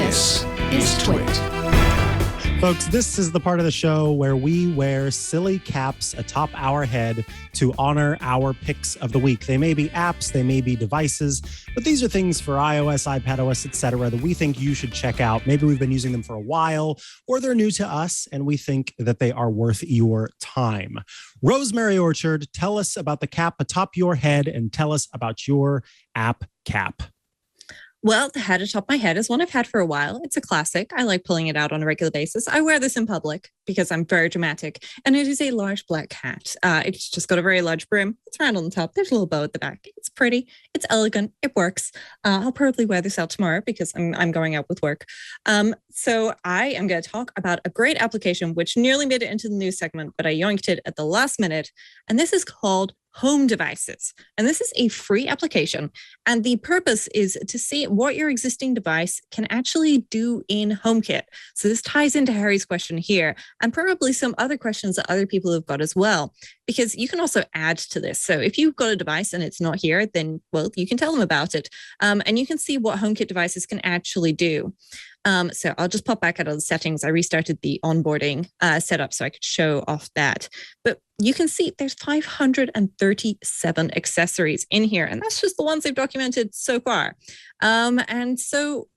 This is TWiT. Folks, this is the part of the show where we wear silly caps atop our head to honor our picks of the week. They may be apps, they may be devices, but these are things for iOS, iPadOS, etc. that we think you should check out. Maybe we've been using them for a while, or they're new to us, and we think that they are worth your time. Rosemary Orchard, tell us about the cap atop your head and tell us about your app cap. Well, the hat atop my head is one I've had for a while. It's a classic. I like pulling it out on a regular basis. I wear this in public because I'm very dramatic. And it is a large black hat. It's just got a very large brim. It's round on the top. There's a little bow at the back. It's pretty. It's elegant. It works. I'll probably wear this out tomorrow because I'm going out with work. So I am going to talk about a great application which nearly made it into the news segment, but I yoinked it at the last minute. And this is called HomeDevices. And this is a free application. And the purpose is to see what your existing device can actually do in HomeKit. So this ties into Harry's question here and probably some other questions that other people have got as well, because you can also add to this. So if you've got a device and it's not here, then, well, you can tell them about it. And you can see what HomeKit devices can actually do. So I'll just pop back out of the settings. I restarted the onboarding setup so I could show off that. But you can see there's 537 accessories in here, and that's just the ones they've documented so far. And so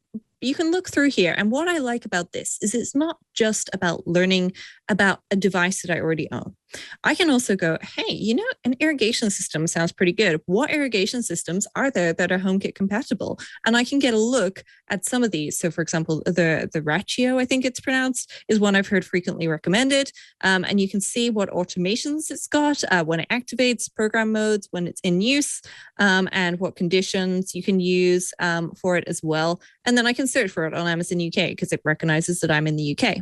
you can look through here. And what I like about this is it's not just about learning about a device that I already own. I can also go, hey, an irrigation system sounds pretty good. What irrigation systems are there that are HomeKit compatible? And I can get a look at some of these. So for example, the Ratio, I think it's pronounced, is one I've heard frequently recommended. And you can see what automations it's got, when it activates, program modes, when it's in use, and what conditions you can use for it as well. And then I can search for it on Amazon UK because it recognizes that I'm in the UK.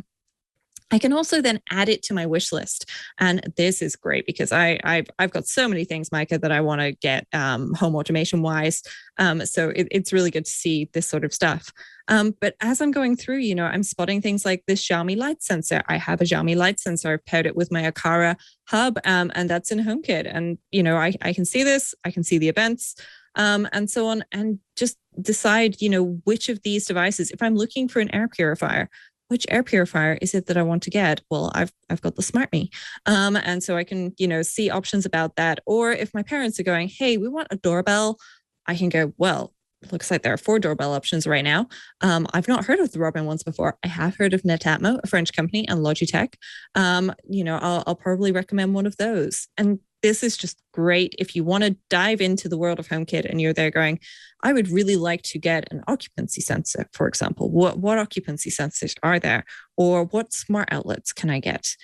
I can also then add it to my wish list. And this is great because I've got so many things, Mikah, that I want to get home automation wise. So it's really good to see this sort of stuff. But as I'm going through, I'm spotting things like this Xiaomi light sensor. I have a Xiaomi light sensor. I've paired it with my Aqara hub, and that's in HomeKit. And, I can see this, I can see the events, and so on, and just decide, which of these devices, if I'm looking for an air purifier, which air purifier is it that I want to get? Well, I've got the SmartMe. And so I can, see options about that. Or if my parents are going, hey, we want a doorbell, I can go, well, it looks like there are 4 doorbell options right now. I've not heard of the Robin ones before. I have heard of Netatmo, a French company, and Logitech. I'll probably recommend one of those. And this is just great if you want to dive into the world of HomeKit and you're there going, I would really like to get an occupancy sensor, for example. What occupancy sensors are there? Or what smart outlets can I get?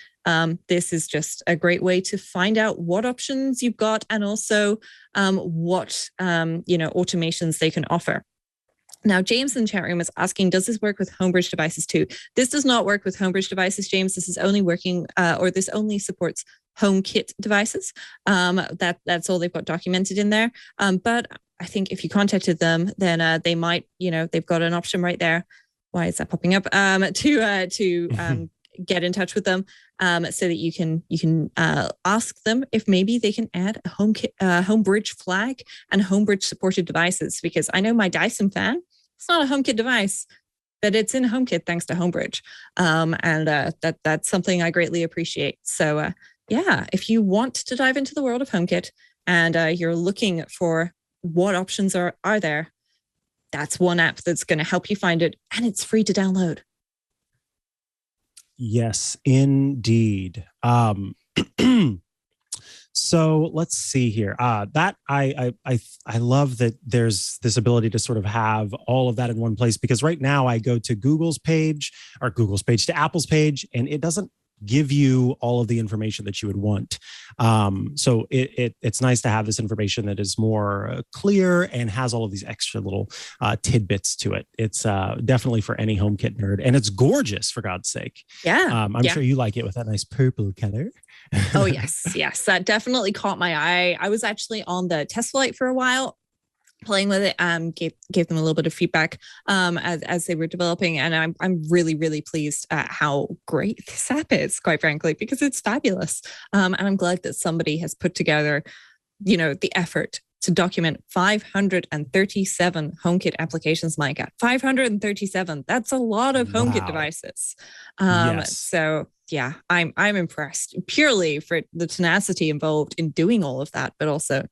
This is just a great way to find out what options you've got and also what automations they can offer. Now, James in the chat room is asking, does this work with Homebridge devices too? This does not work with Homebridge devices, James. This is only working, this only supports HomeKit devices. That's all they've got documented in there. But I think if you contacted them, then they might, they've got an option right there. Why is that popping up? To get in touch with them, so that you can ask them if maybe they can add a HomeKit, Homebridge flag and Homebridge supported devices. Because I know my Dyson fan, it's not a HomeKit device, but it's in HomeKit thanks to Homebridge, and that's something I greatly appreciate. So if you want to dive into the world of HomeKit and you're looking for what options are there, that's one app that's going to help you find it, and it's free to download. Yes, indeed. So let's see here. That I love that there's this ability to sort of have all of that in one place, because right now I go to to Apple's page, and it doesn't give you all of the information that you would want. So it's nice to have this information that is more clear and has all of these extra little tidbits to it. It's definitely for any HomeKit nerd, and it's gorgeous, for God's sake. Yeah. I'm sure you like it with that nice purple color. Oh, yes. That definitely caught my eye. I was actually on the test flight for a while, playing with it, gave them a little bit of feedback as they were developing, and I'm really, really pleased at how great this app is, quite frankly, because it's fabulous. And I'm glad that somebody has put together, the effort to document 537 HomeKit applications, Mikah. 537. That's a lot of HomeKit devices. Yes. So yeah, I'm impressed purely for the tenacity involved in doing all of that, but also,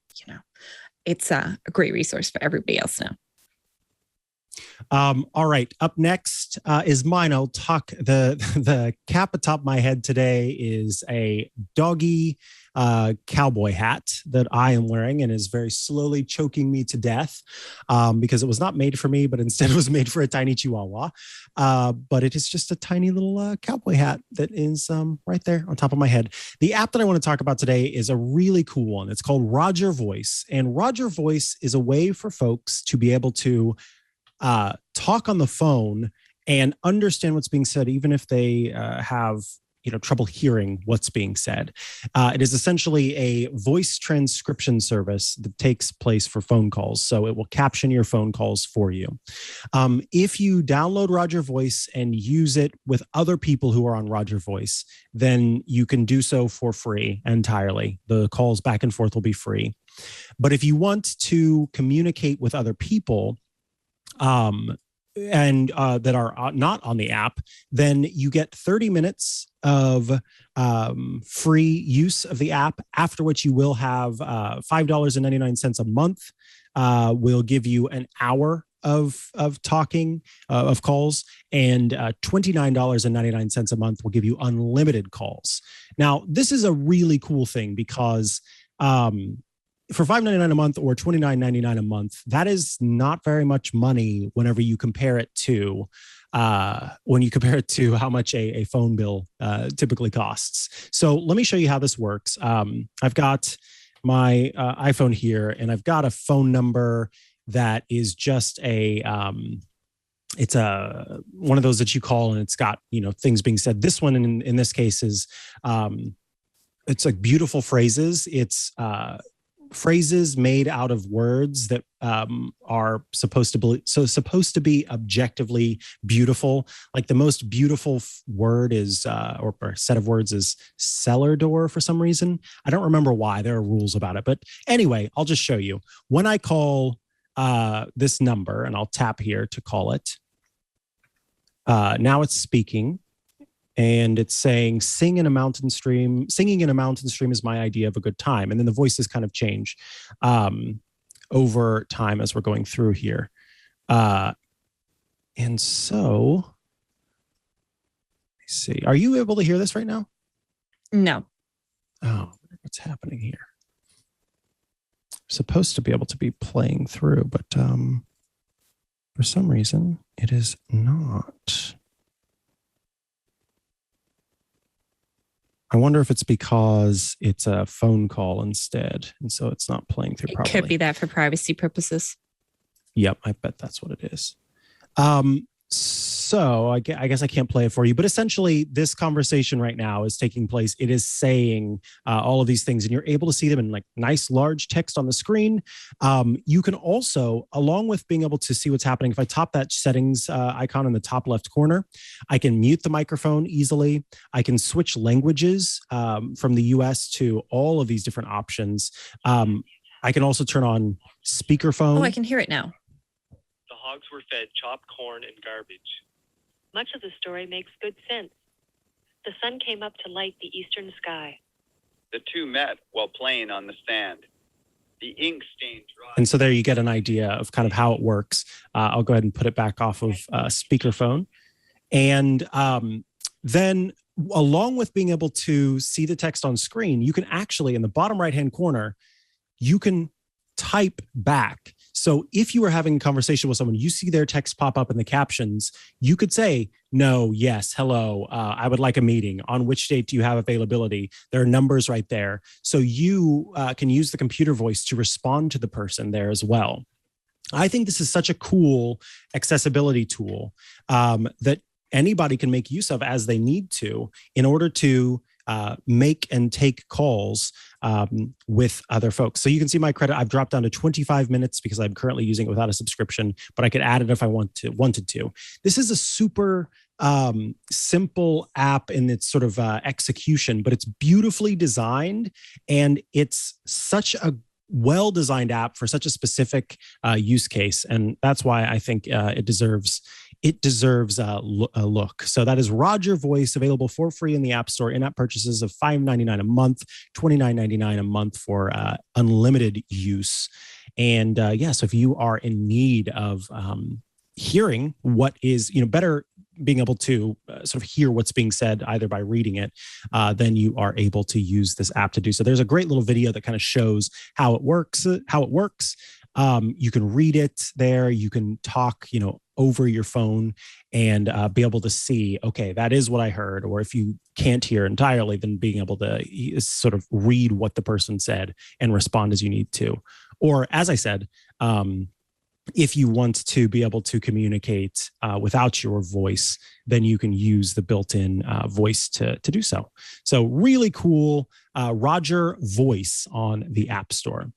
it's a great resource for everybody else now. All right. Up next is mine. I'll talk. The cap atop my head today is a doggy cowboy hat that I am wearing and is very slowly choking me to death because it was not made for me, but instead it was made for a tiny chihuahua. But it is just a tiny little cowboy hat that is right there on top of my head. The app that I want to talk about today is a really cool one. It's called Rogervoice. And Rogervoice is a way for folks to be able to talk on the phone and understand what's being said, even if they have trouble hearing what's being said. It is essentially a voice transcription service that takes place for phone calls. So it will caption your phone calls for you. If you download Rogervoice and use it with other people who are on Rogervoice, then you can do so for free entirely. The calls back and forth will be free. But if you want to communicate with other people, and that are not on the app, then you get 30 minutes of free use of the app, after which you will have $5.99 a month. Will give you an hour of talking, of calls, and $29.99 a month will give you unlimited calls. Now, this is a really cool thing because for $5.99 a month or $29.99 a month, that is not very much money whenever you compare it to how much a phone bill typically costs. So let me show you how this works. I've got my iPhone here, and I've got a phone number that is just it's one of those that you call and it's got things being said. This one in this case is it's like beautiful phrases. It's phrases made out of words that are supposed to be objectively beautiful. Like the most beautiful word is, or set of words is cellar door for some reason. I don't remember why. There are rules about it. But anyway, I'll just show you. When I call this number, and I'll tap here to call it, now it's speaking. And it's saying, singing in a mountain stream is my idea of a good time. And then the voices kind of change over time as we're going through here. And so, let me see. Are you able to hear this right now? No. Oh, what's happening here? I'm supposed to be able to be playing through, but for some reason, it is not. I wonder if it's because it's a phone call instead, and so it's not playing through properly. It could be that for privacy purposes. Yep, I bet that's what it is. So I guess I can't play it for you, but essentially this conversation right now is taking place. It is saying all of these things, and you're able to see them in like nice large text on the screen. You can also, along with being able to see what's happening, if I tap that settings icon in the top left corner, I can mute the microphone easily. I can switch languages from the US to all of these different options. I can also turn on speakerphone. Oh, I can hear it now. The hogs were fed chopped corn and garbage. Much of the story makes good sense. The sun came up to light the eastern sky. The two met while playing on the stand. The ink stained dry. And so there you get an idea of kind of how it works. I'll go ahead and put it back off of speakerphone. And then along with being able to see the text on screen, you can actually, in the bottom right-hand corner, you can type back. So if you were having a conversation with someone, you see their text pop up in the captions, you could say, no, yes, hello, I would like a meeting. On which date do you have availability? There are numbers right there. So you can use the computer voice to respond to the person there as well. I think this is such a cool accessibility tool that anybody can make use of as they need to in order to make and take calls with other folks. So you can see my credit. I've dropped down to 25 minutes because I'm currently using it without a subscription, but I could add it if I wanted to. This is a super simple app in its sort of execution, but it's beautifully designed, and it's such a well-designed app for such a specific use case, and that's why I think it deserves a look. So that is Rogervoice, available for free in the App Store. In-app purchases of $5.99 a month, $29.99 a month for unlimited use. And so if you are in need of hearing what is, better being able to sort of hear what's being said either by reading it, then you are able to use this app to do so. There's a great little video that kind of shows how it works. You can read it there. You can talk, over your phone and be able to see, okay, that is what I heard. Or if you can't hear entirely, then being able to sort of read what the person said and respond as you need to. Or as I said, if you want to be able to communicate without your voice, then you can use the built-in voice to do so. So really cool. Rogervoice on the App Store.